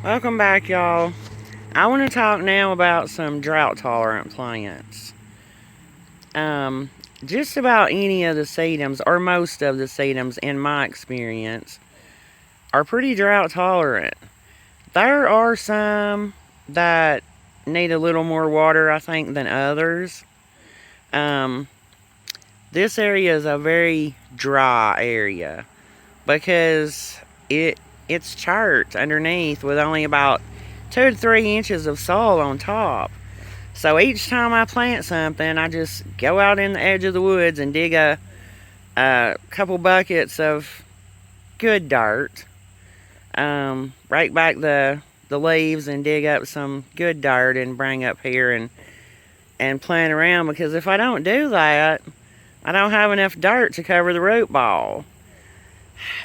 Welcome back, y'all. I want to talk now about some drought tolerant plants. Um, just about any of the sedums, or most of the sedums, in my experience, are pretty drought tolerant. There are some that need a little more water, I think, than others. Um, this area is a very dry area because it's charged underneath with only about 2 to 3 inches of soil on top. So each time I plant something, I just go out in the edge of the woods and dig a couple buckets of good dirt, rake back the leaves and dig up some good dirt and bring up here and plant around, because if I don't do that, I don't have enough dirt to cover the root ball.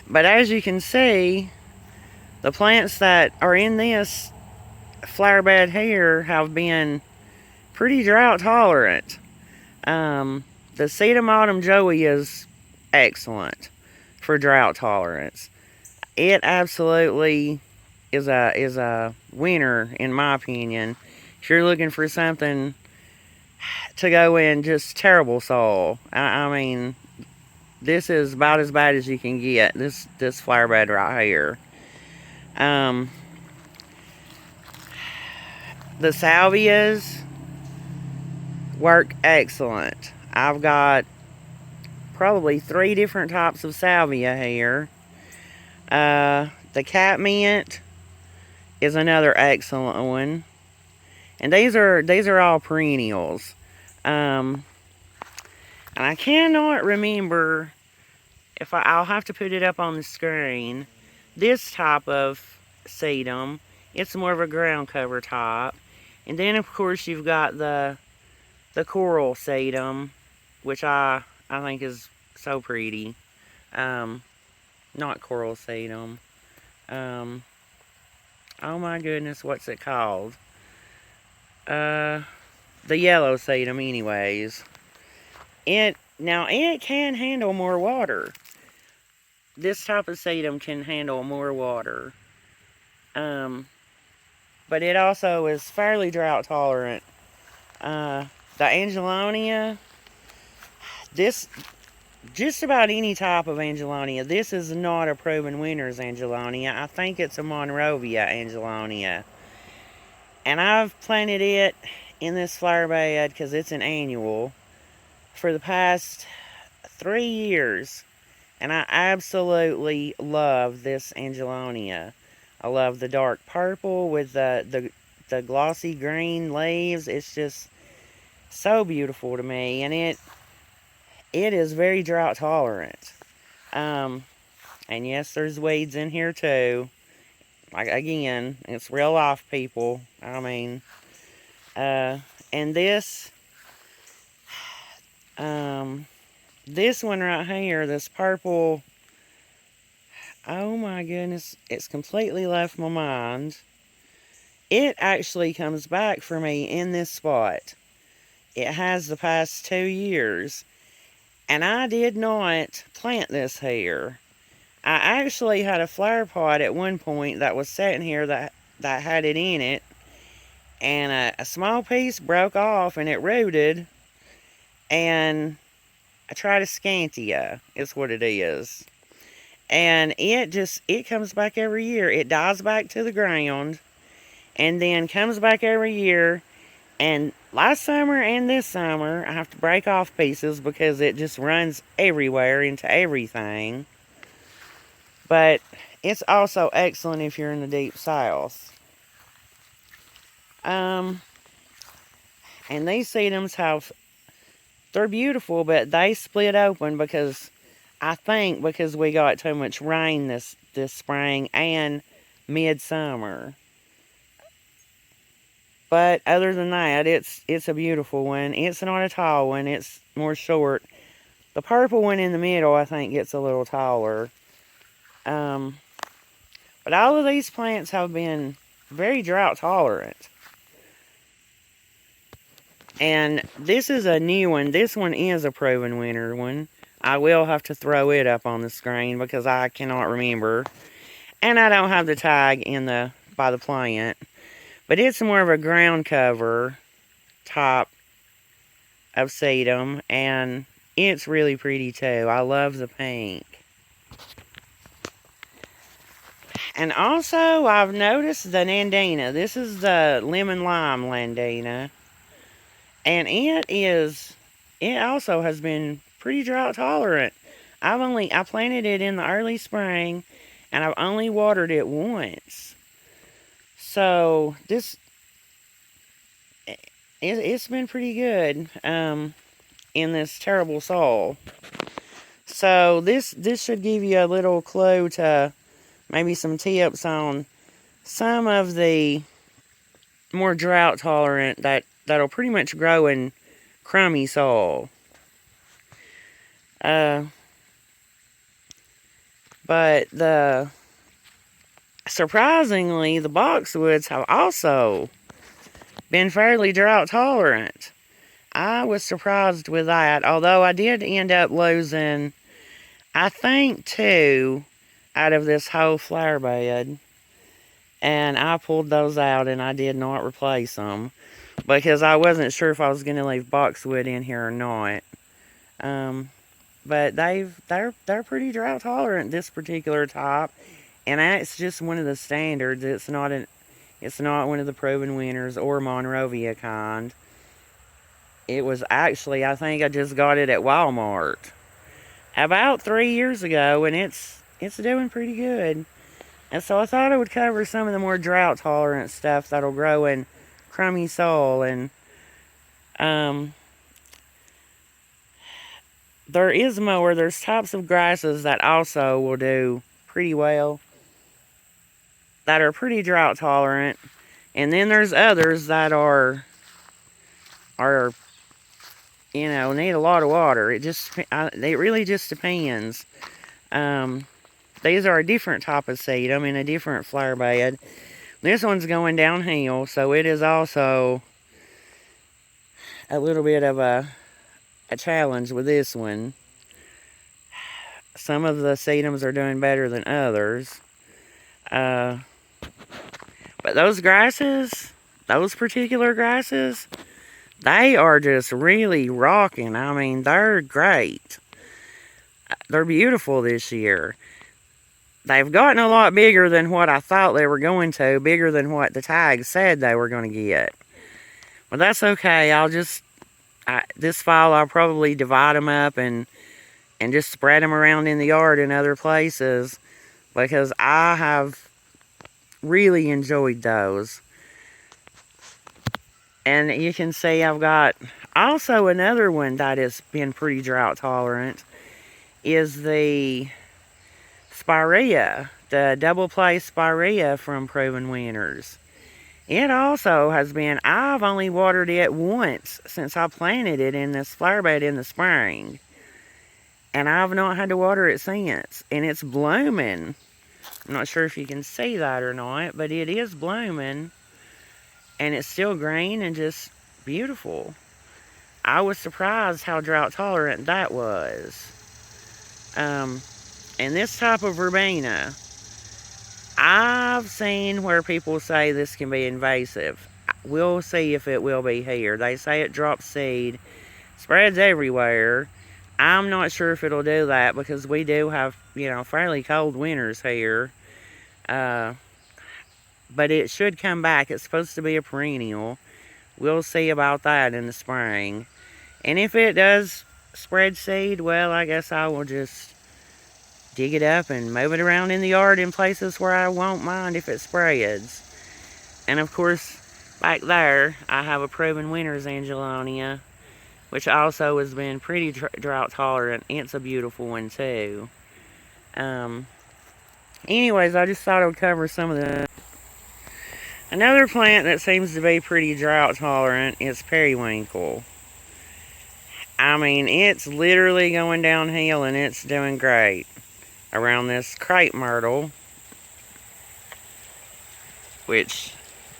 But as you can see, the plants that are in this flower bed here have been pretty drought tolerant. The sedum autumn joey is excellent for drought tolerance. It absolutely is a winner in my opinion. If you're looking for something to go in just terrible soil, I mean, this is about as bad as you can get. This flower bed right here. Um, the salvias work excellent. I've got probably 3 different types of salvia here. The catmint is another excellent one, and these are all perennials. And I cannot remember if I'll have to put it up on the screen. This type of sedum, it's more of a ground cover type, and then of course you've got the coral sedum, which I think is so pretty. Not coral sedum. Um, oh my goodness, what's it called? Uh, the yellow sedum, anyways. It can handle more water. This type of sedum can handle more water. Um, but it also is fairly drought tolerant. The Angelonia, this just about any type of Angelonia. This is not a proven winner's Angelonia. I think it's a Monrovia Angelonia. And I've planted it in this flower bed because it's an annual for the past 3 years. And I absolutely love this Angelonia. I love the dark purple with the glossy green leaves. It's just so beautiful to me. And it is very drought tolerant. And yes, there's weeds in here too. Like, again, it's real life, people. I mean, and this one right here, this purple, oh my goodness, it's completely left my mind. It actually comes back for me in this spot. It has the past 2 years. And I did not plant this here. I actually had a flower pot at one point that was sitting here that had it in it. And a small piece broke off and it rooted. And I tried a scantia, is what it is. And it comes back every year. It dies back to the ground and then comes back every year. And last summer and this summer, I have to break off pieces because it just runs everywhere into everything. But it's also excellent if you're in the deep south. And these sedums they're beautiful, but they split open because, I think, because we got too much rain this spring and midsummer. But other than that, it's a beautiful one. It's not a tall one. It's more short. The purple one in the middle, I think, gets a little taller. But all of these plants have been very drought tolerant. And this is a new one. This one is a proven winner one. I will have to throw it up on the screen because I cannot remember. And I don't have the tag in the by the plant. But it's more of a ground cover type of sedum, and it's really pretty too. I love the pink. And also, I've noticed the Nandina. This is the lemon lime Landina. And it also has been pretty drought tolerant. I planted it in the early spring, and I've only watered it once. So it's been pretty good in this terrible soil. So this should give you a little clue to maybe some tips on some of the more drought tolerant that'll pretty much grow in crummy soil. But surprisingly, the boxwoods have also been fairly drought tolerant. I was surprised with that, although I did end up losing, I think, 2 out of this whole flower bed. And I pulled those out and I did not replace them because I wasn't sure if I was going to leave boxwood in here or not. But they're pretty drought tolerant, this particular type, and that's just one of the standards. It's not one of the proven winners or Monrovia kind. It was actually, I think I just got it at Walmart about 3 years ago, and it's doing pretty good. And so I thought I would cover some of the more drought tolerant stuff that'll grow in crummy soil. And there's types of grasses that also will do pretty well, that are pretty drought tolerant. And then there's others that are need a lot of water. It really just depends. These are a different type of sedum in a different flower bed. This one's going downhill, so it is also a little bit of a challenge with this one. Some of the sedums are doing better than others. But those particular grasses, they are just really rocking. I mean, they're great. They're beautiful this year. They've gotten a lot bigger than what I thought they were going to, bigger than what the tag said they were going to get. But that's okay. This fall I'll probably divide them up and just spread them around in the yard and other places, because I have really enjoyed those. And you can see I've got also another one that has been pretty drought tolerant is the Spirea, the double play Spirea from Proven Winners. It also has been, I've only watered it once since I planted it in this flower bed in the spring. And I've not had to water it since. And it's blooming. I'm not sure if you can see that or not, but it is blooming. And it's still green and just beautiful. I was surprised how drought tolerant that was. And this type of verbena, I've seen where people say this can be invasive. We'll see if it will be here. They say it drops seed, spreads everywhere. I'm not sure if it'll do that because we do have, fairly cold winters here. But it should come back. It's supposed to be a perennial. We'll see about that in the spring. And if it does spread seed, well, I guess I will just dig it up and move it around in the yard in places where I won't mind if it spreads. And of course, back there, I have a Proven Winners Angelonia, which also has been pretty drought tolerant. It's a beautiful one too. Anyways, I just thought I would cover some of the... Another plant that seems to be pretty drought tolerant is periwinkle. I mean, it's literally going downhill and it's doing great around this crepe myrtle, which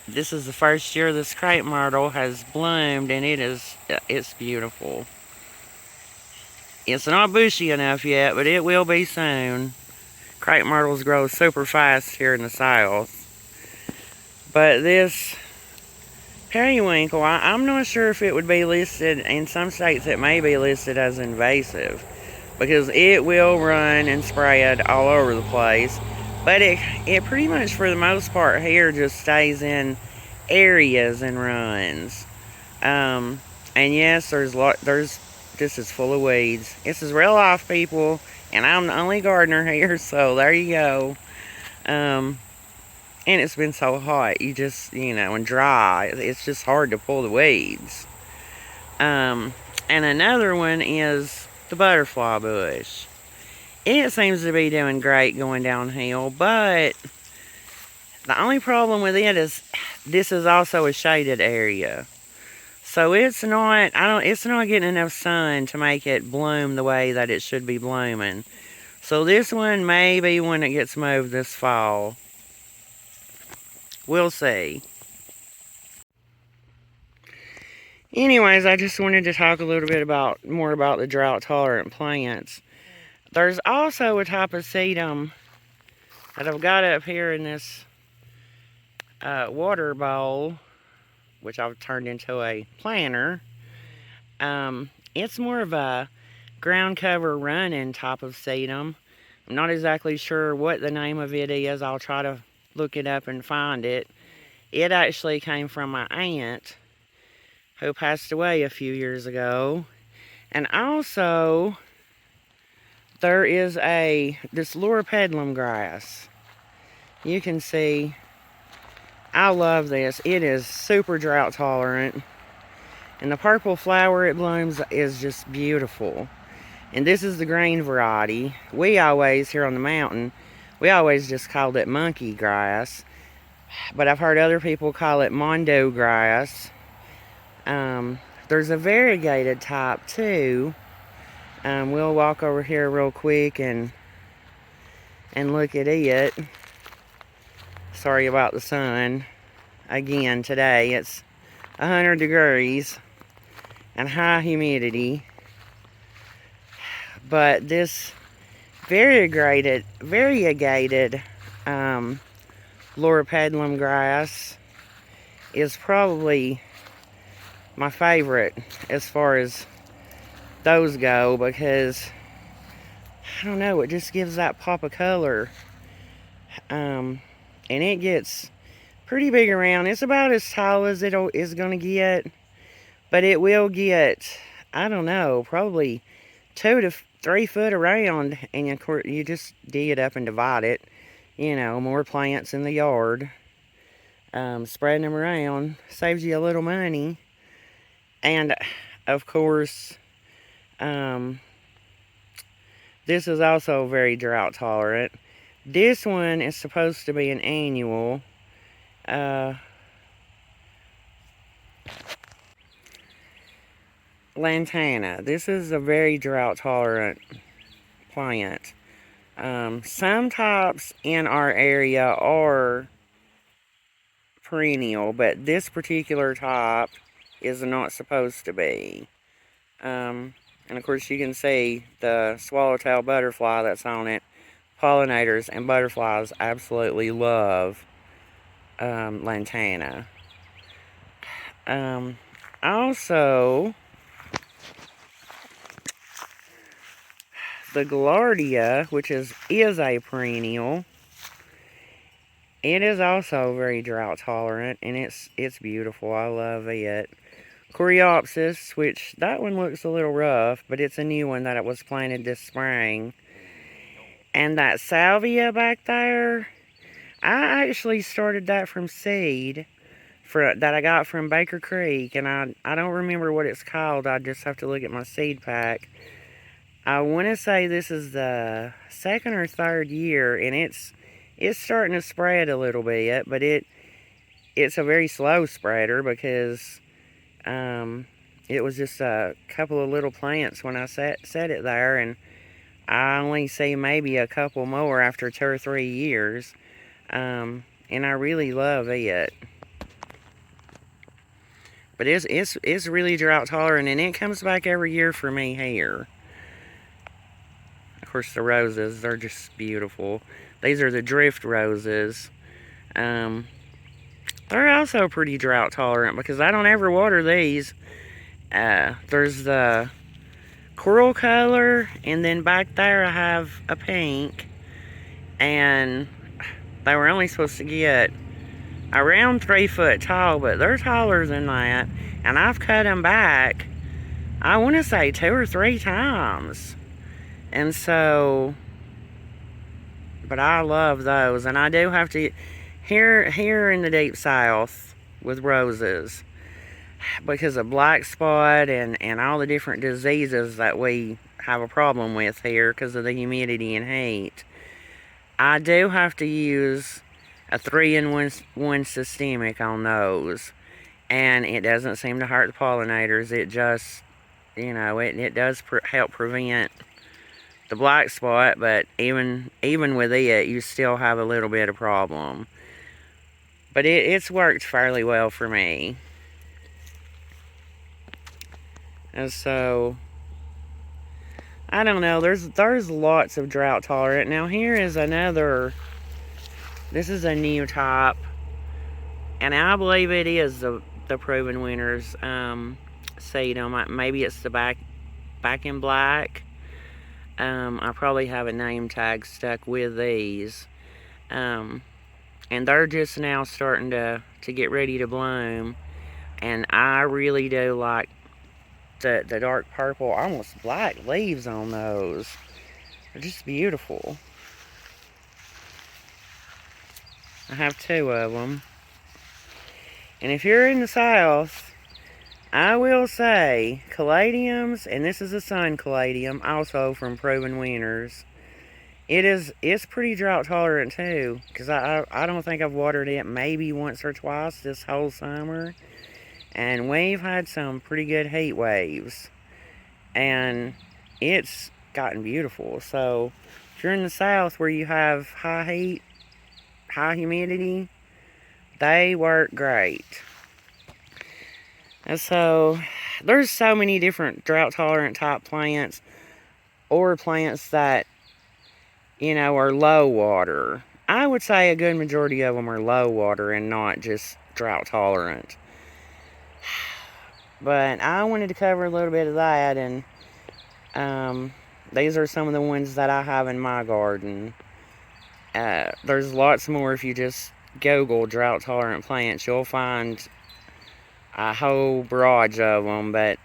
this is the first year this crepe myrtle has bloomed, and it's beautiful. It's not bushy enough yet, but it will be soon. Crepe myrtles grow super fast here in the south. But this periwinkle, I'm not sure if it would be listed, in some states it may be listed as invasive, because it will run and spread all over the place. But it pretty much, for the most part here, just stays in areas and runs. And yes, this is full of weeds. This is real life, people, and I'm the only gardener here, so there you go. And it's been so hot, and dry, it's just hard to pull the weeds. And another one is the butterfly bush. It seems to be doing great going downhill, but the only problem with it is this is also a shaded area. So it's not getting enough sun to make it bloom the way that it should be blooming. So this one may be when it gets moved this fall. We'll see. Anyways, I just wanted to talk a little bit more about the drought tolerant plants. There's also a type of sedum that I've got up here in this water bowl, which I've turned into a planter. It's more of a ground cover running type of sedum. I'm not exactly sure what the name of it is. I'll try to look it up and find it. It actually came from my aunt, who passed away a few years ago. And also, there is this loropetalum grass. You can see, I love this. It is super drought tolerant. And the purple flower it blooms is just beautiful. And this is the green variety. We always, here on the mountain, we always just called it monkey grass. But I've heard other people call it mondo grass. There's a variegated type too. We'll walk over here real quick and look at it. Sorry about the sun. Again, today it's 100 degrees and high humidity. But this variegated loropetalum grass is probably my favorite as far as those go, because I don't know, it just gives that pop of color. And it gets pretty big around. It's about as tall as it is going to get, but it will get, I don't know, probably 2 to 3 foot around. And of course, you just dig it up and divide it. More plants in the yard. Spreading them around saves you a little money. And of course, this is also very drought tolerant. This one is supposed to be an annual. Lantana. This is a very drought tolerant plant. Some types in our area are perennial, but this particular type is not supposed to be. And of course you can see the swallowtail butterfly that's on it. Pollinators and butterflies absolutely love lantana. Also, the gaillardia, which is a perennial, it is also very drought tolerant, and it's beautiful. I love it. Coreopsis, which that one looks a little rough, but it's a new one that it was planted this spring. And that salvia back there, I actually started that from seed that I got from Baker Creek, and I don't remember what it's called. I just have to look at my seed pack. I want to say this is the 2nd or 3rd year, and it's starting to spread a little bit, but it's a very slow spreader, because it was just a couple of little plants when I set it there, and I only see maybe a couple more after 2 or 3 years, and I really love it. But it's really drought tolerant, and it comes back every year for me here. Of course, the roses, they're just beautiful. These are the drift roses. They're also pretty drought tolerant because I don't ever water these. There's the coral color, and then back there I have a pink, and they were only supposed to get around 3 foot tall, but they're taller than that, and I've cut them back, I want to say 2 or 3 times. And so, but I love those, and I do have to, here in the deep south with roses, because of black spot and all the different diseases that we have a problem with here because of the humidity and heat, I do have to use a 3-in-1 systemic on those, and it doesn't seem to hurt the pollinators. It just, it does help prevent the black spot, but even with it, you still have a little bit of problem. But it's worked fairly well for me. And so, I don't know, there's lots of drought tolerant. Now here is another, this is a new type, and I believe it is the Proven Winners sedum. Maybe it's the back in black. I probably have a name tag stuck with these. And they're just now starting to get ready to bloom. And I really do like the dark purple, almost black leaves on those. They're just beautiful. I have 2 of them. And if you're in the south, I will say caladiums, and this is a sun caladium, also from Proven Winners. It's pretty drought tolerant too, because I don't think I've watered it maybe once or twice this whole summer. And we've had some pretty good heat waves, and it's gotten beautiful. So if you're in the south where you have high heat, high humidity, they work great. And so there's so many different drought tolerant type plants, or plants that, are low water. I would say a good majority of them are low water and not just drought tolerant. But I wanted to cover a little bit of that, and these are some of the ones that I have in my garden. There's lots more. If you just Google drought tolerant plants, you'll find a whole barrage of them. But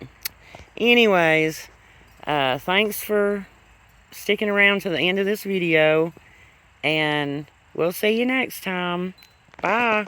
anyways, thanks for sticking around to the end of this video, and we'll see you next time. Bye.